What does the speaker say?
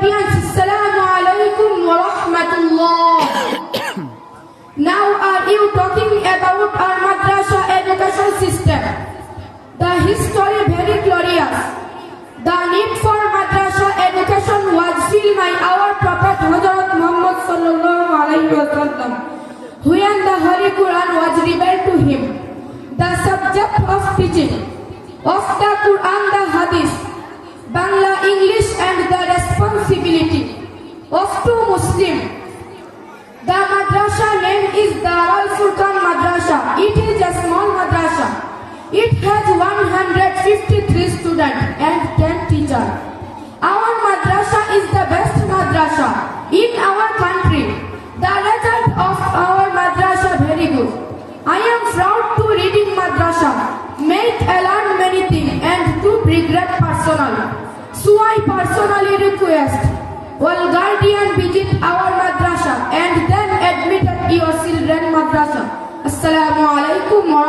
audience, Assalamu alaikum wa rahmatullah. Now are you talking about our madrasa education system? The history very glorious. The need for madrasa education was filled by our Prophet Hazrat Muhammad sallallahu alaihi wasallam, when the Holy Quran was revealed to him. The subject of teaching of the Quran, the Hadith, Bangla, English, and the responsibility of two Muslim. The madrasa name is Darul Furqan Madrasa. It is a small madrasa. It has 153 students and 10 teachers. Our madrasa is the best madrasa in our country. The result of our madrasa very good. I am proud to reading madrasa, make I learn many things and to be great personally. So I personally request all guardian visit our madrasa and then admit your children madrasa. Assalamu alaikum wa